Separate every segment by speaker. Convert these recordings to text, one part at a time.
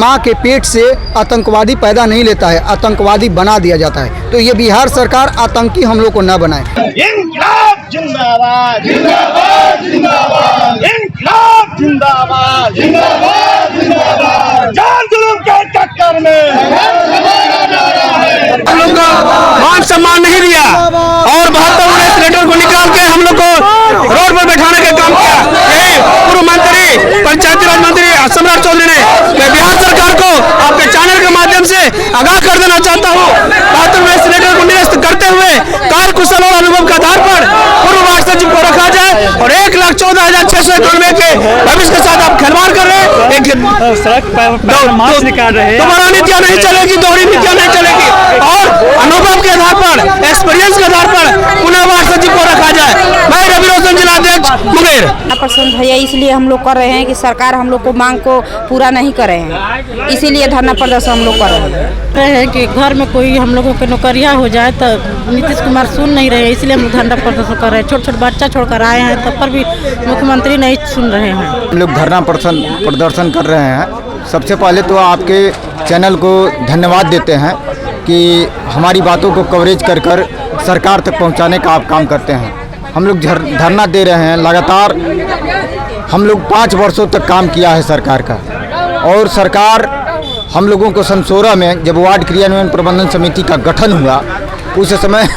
Speaker 1: माँ के पेट से आतंकवादी पैदा नहीं लेता है, आतंकवादी बना दिया जाता है। तो ये बिहार सरकार आतंकी हम लोग को न बनाए।
Speaker 2: इंकलाब जिंदाबाद, जिंदाबाद, जिंदाबाद, इंकलाब जिंदाबाद, जिंदाबाद, जिंदाबाद, जान जुल्म के टक्कर में
Speaker 3: हम लोग का मान सम्मान नहीं दिया और 72 सिलेंडर को निकाल के हम लोग को रोड पर बैठाने का काम किया। यही पूर्व मंत्री पंचायती राज मंत्री सम्राट चौधरी ने, मैं बिहार सरकार को आपके चैनल के माध्यम से आगाह कर देना चाहता हूँ, 72 सिलेंडर को निरस्त करते हुए कार्य कुशल और अनुभव के आधार पर पूर्व वार्ड सचिव को रखा जाए और 1,14,691 के भविष्य के साथ आप खिलवाड़ कर रहे हैं।
Speaker 4: सड़क पर मार्च निकाल रहे हैं।
Speaker 3: तुम्हारा नीतियाँ नहीं चलेगी, दोहरी नीतियाँ नहीं चलेगी और अनुभव के आधार पर, एक्सपीरियंस के आधार पर पुनः वार्ड सचिव को रखा जाए। मैं रवि रोशन जिला अध्यक्ष मुंगेर।
Speaker 5: पसंद भैया इसलिए हम लोग कर रहे हैं कि सरकार हम लोग को मांग को पूरा नहीं कर रहे हैं, इसीलिए धरना प्रदर्शन हम लोग कर रहे हैं
Speaker 6: कि घर में कोई हम लोगों को नौकरियां हो जाए तो नीतीश कुमार सुन नहीं रहे हैं, इसलिए हम धरना प्रदर्शन कर रहे हैं। छोटे छोटे बच्चा छोड़कर आए हैं तब पर भी मुख्यमंत्री नहीं सुन रहे हैं।
Speaker 1: हम लोग धरना प्रदर्शन कर रहे हैं। सबसे पहले तो आपके चैनल को धन्यवाद देते हैं कि हमारी बातों को कवरेज कर कर सरकार तक पहुंचाने का आप काम करते हैं। हम लोग धरना दे रहे हैं लगातार। हम लोग 5 वर्षों तक काम किया है सरकार का, और सरकार हम लोगों को सन 16 में जब वार्ड क्रियान्वयन प्रबंधन समिति का गठन हुआ, उस समय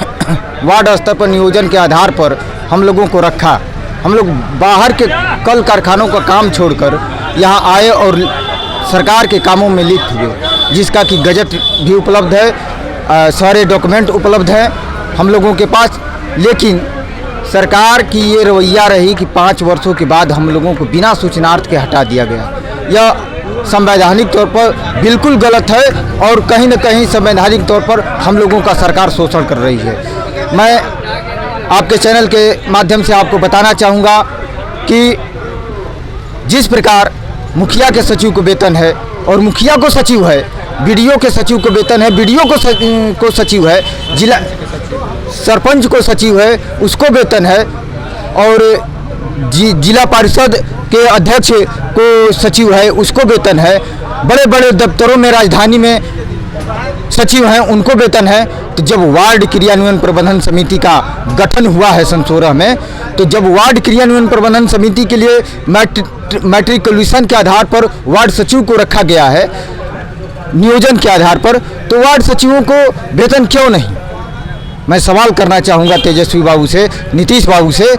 Speaker 1: वार्ड स्तर पर नियोजन के आधार पर हम लोगों को रखा। हम लोग बाहर के कल कारखानों का काम छोड़कर यहाँ आए और सरकार के कामों में लिप्त हुए, जिसका कि गजट भी उपलब्ध है, सारे डॉक्यूमेंट उपलब्ध हैं हम लोगों के पास। लेकिन सरकार की ये रवैया रही कि 5 वर्षों के बाद हम लोगों को बिना सूचनार्थ के हटा दिया गया। यह संवैधानिक तौर पर बिल्कुल गलत है और कहीं न कहीं संवैधानिक तौर पर हम लोगों का सरकार शोषण कर रही है। मैं आपके चैनल के माध्यम से आपको बताना चाहूँगा कि जिस प्रकार मुखिया के सचिव को वेतन है और मुखिया को सचिव है, बीडीओ के सचिव को वेतन है, बीडीओ को सचिव है, जिला सरपंच को सचिव है उसको वेतन है, और जिला परिषद के अध्यक्ष को सचिव है उसको वेतन है, बड़े बड़े दफ्तरों में राजधानी में सचिव हैं उनको वेतन है। तो जब वार्ड क्रियान्वयन प्रबंधन समिति का गठन हुआ है सन 16 में, तो जब वार्ड क्रियान्वयन प्रबंधन समिति के लिए मैट्रिकुलेशन के आधार पर वार्ड सचिव को रखा गया है नियोजन के आधार पर, तो वार्ड सचिवों को वेतन क्यों नहीं? मैं सवाल करना चाहूँगा तेजस्वी बाबू से, नीतीश बाबू से,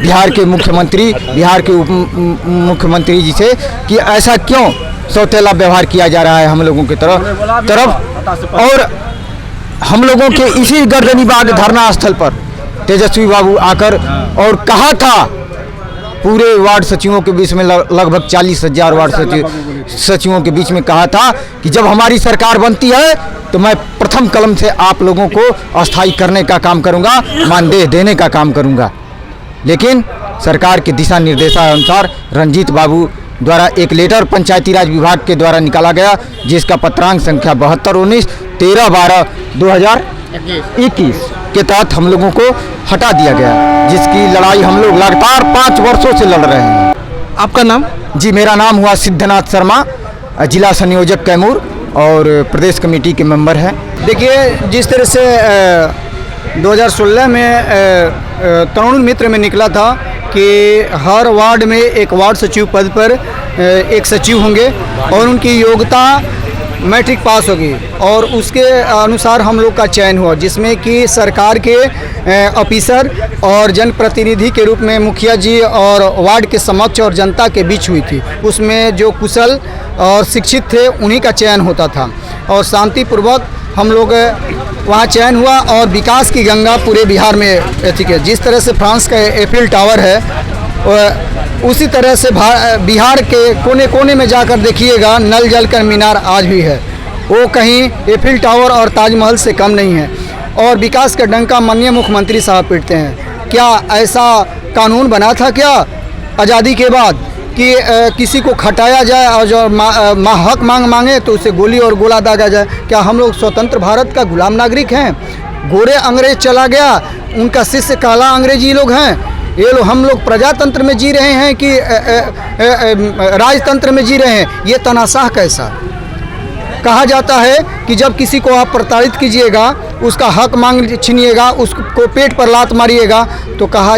Speaker 1: बिहार के मुख्यमंत्री, बिहार के उप मुख्यमंत्री जी से कि ऐसा क्यों सौतेला व्यवहार किया जा रहा है हम लोगों की तरफ। और हम लोगों के इसी गर्दनीबाग धरना स्थल पर तेजस्वी बाबू आकर और कहा था, पूरे वार्ड सचिवों के बीच में लगभग 40,000 वार्ड सचिवों के बीच में कहा था कि जब हमारी सरकार बनती है तो मैं प्रथम कलम से आप लोगों को अस्थायी करने का काम करूंगा, मानदेय देने का काम करूंगा। लेकिन सरकार के दिशा निर्देशानुसार रंजीत बाबू द्वारा एक लेटर पंचायती राज विभाग के द्वारा निकाला गया, जिसका पत्रांक संख्या 7219 13/12/2021 के तहत हम लोगों को हटा दिया गया, जिसकी लड़ाई हम लोग लगातार 5 वर्षों से लड़ रहे हैं।
Speaker 3: आपका नाम?
Speaker 1: जी, मेरा नाम हुआ सिद्धनाथ शर्मा, जिला संयोजक कैमूर और प्रदेश कमेटी के मेंबर हैं। देखिए, जिस तरह से 2016 में तरुण मित्र में निकला था कि हर वार्ड में एक वार्ड सचिव पद पर एक सचिव होंगे और उनकी योग्यता मैट्रिक पास होगी, और उसके अनुसार हम लोग का चयन हुआ, जिसमें कि सरकार के ऑफिसर और जनप्रतिनिधि के रूप में मुखिया जी और वार्ड के समक्ष और जनता के बीच हुई थी। उसमें जो कुशल और शिक्षित थे उन्हीं का चयन होता था और शांतिपूर्वक हम लोग वहाँ चयन हुआ और विकास की गंगा पूरे बिहार में थी। जिस तरह से फ्रांस का एफिल टावर है, उसी तरह से बिहार के कोने कोने में जाकर देखिएगा, नल जल का मीनार आज भी है, वो कहीं एफिल टावर और ताजमहल से कम नहीं है। और विकास का डंका माननीय मुख्यमंत्री साहब पीटते हैं। क्या ऐसा कानून बना था क्या आज़ादी के बाद कि किसी को खटाया जाए और जो हक मांगे तो उसे गोली और गोला दागा जाए? क्या हम लोग स्वतंत्र भारत का गुलाम नागरिक हैं? गोरे अंग्रेज चला गया, उनका शिष्य काला अंग्रेजी लोग हैं। ये लोग, हम लोग प्रजातंत्र में जी रहे हैं कि राजतंत्र में जी रहे हैं? ये तनाशाह कैसा? कहा जाता है कि जब किसी को आप प्रताड़ित कीजिएगा, उसका हक मांग छीनिएगा, उसको पेट पर लात मारिएगा, तो कहा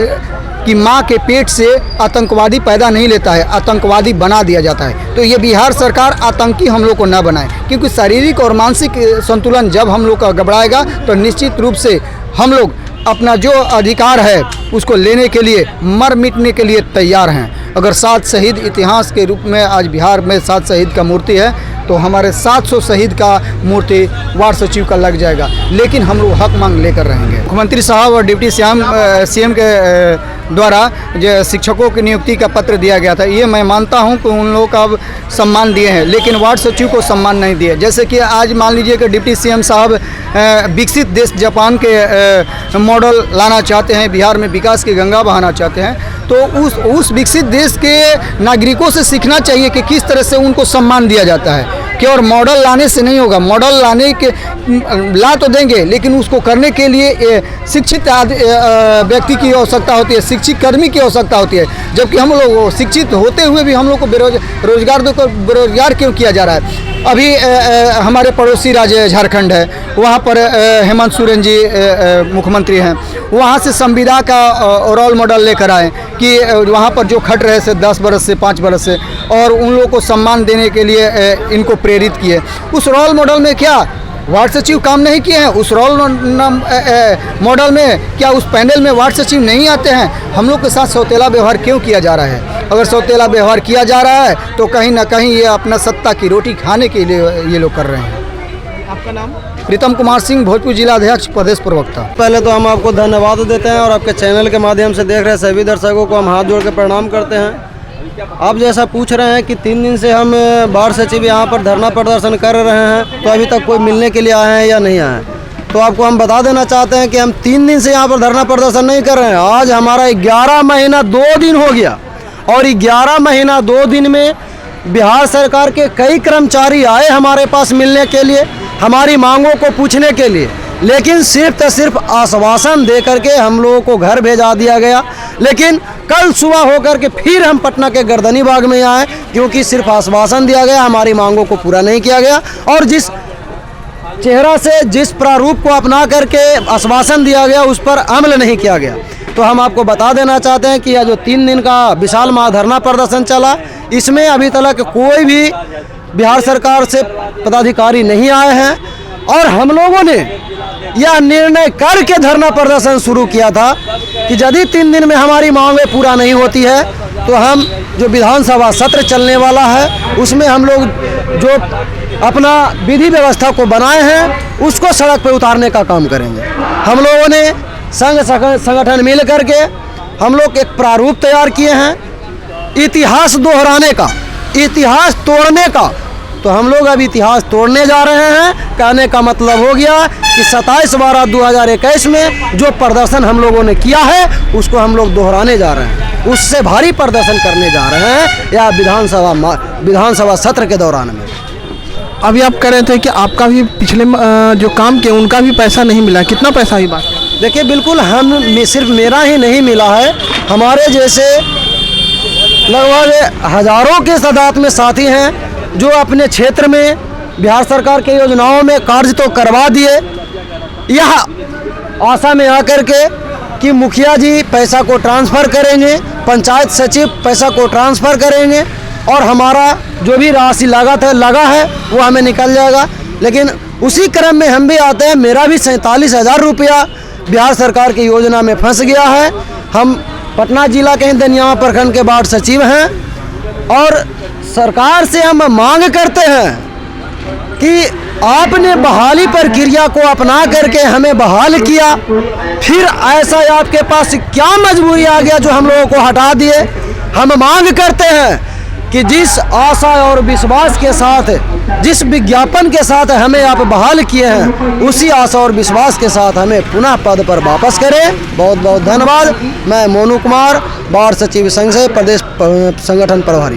Speaker 1: कि माँ के पेट से आतंकवादी पैदा नहीं लेता है, आतंकवादी बना दिया जाता है। तो ये बिहार सरकार आतंकी हम लोग को न बनाए, क्योंकि शारीरिक और मानसिक संतुलन जब हम लोग का गड़बड़ाएगा तो निश्चित रूप से हम लोग अपना जो अधिकार है उसको लेने के लिए, मर मिटने के लिए तैयार हैं। अगर 7 शहीद इतिहास के रूप में आज बिहार में 7 शहीद का मूर्ति है, तो हमारे 700 शहीद का मूर्ति वार्ड सचिव का लग जाएगा, लेकिन हम लोग हक मांग लेकर रहेंगे। मुख्यमंत्री साहब और डिप्टी सीएम के द्वारा जो शिक्षकों की नियुक्ति का पत्र दिया गया था, ये मैं मानता हूं कि उन लोगों का सम्मान दिए हैं, लेकिन वार्ड सचिव को सम्मान नहीं दिए। जैसे कि आज मान लीजिए कि डिप्टी सीएम साहब विकसित देश जापान के मॉडल लाना चाहते हैं, बिहार में विकास की गंगा बहाना चाहते हैं, तो उस विकसित देश के नागरिकों से सीखना चाहिए कि किस तरह से उनको सम्मान दिया जाता है। कि और मॉडल लाने से नहीं होगा, मॉडल लाने के ला तो देंगे, लेकिन उसको करने के लिए शिक्षित व्यक्ति की आवश्यकता होती है, शिक्षित कर्मी की आवश्यकता होती है। जबकि हम लोग शिक्षित होते हुए भी हम लोग को बेरोजगार क्यों किया जा रहा है? अभी हमारे पड़ोसी राज्य झारखंड है, वहाँ पर हेमंत सोरेन जी मुख्यमंत्री हैं, वहाँ से संविदा का रोल मॉडल लेकर आए कि वहाँ पर जो खट रहे से 10 बरस से 5 बरस से, और उन लोगों को सम्मान देने के लिए इनको प्रेरित किए। उस रोल मॉडल में क्या वार्ड सचिव काम नहीं किए हैं? उस रोल मॉडल में क्या उस पैनल में वार्ड सचिव नहीं आते हैं? हम लोग के साथ सौतेला व्यवहार क्यों किया जा रहा है? अगर सौतेला व्यवहार किया जा रहा है तो कहीं ना कहीं ये अपना सत्ता की रोटी खाने के लिए ये लोग कर रहे हैं।
Speaker 7: आपका नाम?
Speaker 1: प्रीतम कुमार सिंह, भोजपुर जिला अध्यक्ष, प्रदेश प्रवक्ता।
Speaker 7: पहले तो हम आपको धन्यवाद देते हैं और आपके चैनल के माध्यम से देख रहे सभी दर्शकों को हम हाथ जोड़ के प्रणाम करते हैं। आप जैसा पूछ रहे हैं कि 3 दिन से हम वार्ड सचिव यहाँ पर धरना प्रदर्शन कर रहे हैं, तो अभी तक कोई मिलने के लिए आए हैं या नहीं आए हैं? तो आपको हम बता देना चाहते हैं कि हम 3 दिन से यहाँ पर धरना प्रदर्शन नहीं कर रहे हैं। आज हमारा 11 महीना 2 दिन हो गया, और 11 महीना 2 दिन में बिहार सरकार के कई कर्मचारी आए हमारे पास मिलने के लिए, हमारी मांगों को पूछने के लिए, लेकिन सिर्फ आश्वासन दे करके हम लोगों को घर भेजा दिया गया। लेकिन कल सुबह होकर के फिर हम पटना के गर्दनी बाग में आए, क्योंकि सिर्फ आश्वासन दिया गया, हमारी मांगों को पूरा नहीं किया गया, और जिस चेहरा से, जिस प्रारूप को अपना करके आश्वासन दिया गया उस पर अमल नहीं किया गया। तो हम आपको बता देना चाहते हैं कि यह जो 3 दिन का विशाल महाधरना प्रदर्शन चला, इसमें अभी तक कोई भी बिहार सरकार से पदाधिकारी नहीं आए हैं, और हम लोगों ने यह निर्णय करके धरना प्रदर्शन शुरू किया था कि यदि 3 दिन में हमारी मांगें पूरा नहीं होती है तो हम जो विधानसभा सत्र चलने वाला है उसमें हम लोग जो अपना विधि व्यवस्था को बनाए हैं उसको सड़क पर उतारने का काम करेंगे। हम लोगों ने संगठन मिल करके हम लोग एक प्रारूप तैयार किए हैं इतिहास दोहराने का, इतिहास तोड़ने का। तो हम लोग अब इतिहास तोड़ने जा रहे हैं। कहने का मतलब हो गया कि 27/12/2021 में जो प्रदर्शन हम लोगों ने किया है उसको हम लोग दोहराने जा रहे हैं, उससे भारी प्रदर्शन करने जा रहे हैं या विधानसभा सत्र के दौरान में।
Speaker 8: अभी आप कह रहे थे कि आपका भी पिछले जो काम किए उनका भी पैसा नहीं मिला, कितना पैसा ही बात?
Speaker 7: देखिए बिल्कुल, सिर्फ मेरा ही नहीं मिला है, हमारे जैसे लगभग हजारों के तादाद में साथी हैं जो अपने क्षेत्र में बिहार सरकार के योजनाओं में कार्य तो करवा दिए, यह आशा में आकर के कि मुखिया जी पैसा को ट्रांसफ़र करेंगे, पंचायत सचिव पैसा को ट्रांसफ़र करेंगे और हमारा जो भी राशि लगा है वो हमें निकल जाएगा। लेकिन उसी क्रम में हम भी आते हैं, मेरा भी 47,000 रुपया बिहार सरकार की योजना में फंस गया है। हम पटना जिला के दनियावा प्रखंड के वार्ड सचिव हैं और सरकार से हम मांग करते हैं कि आपने बहाली प्रक्रिया को अपना करके हमें बहाल किया, फिर ऐसा आपके पास क्या मजबूरी आ गया जो हम लोगों को हटा दिए। हम मांग करते हैं कि जिस आशा और विश्वास के साथ, जिस विज्ञापन के साथ हमें आप बहाल किए हैं, उसी आशा और विश्वास के साथ हमें पुनः पद पर वापस करें। बहुत बहुत धन्यवाद। मैं मोनू कुमार, वार्ड सचिव संघ से प्रदेश संगठन प्रभारी।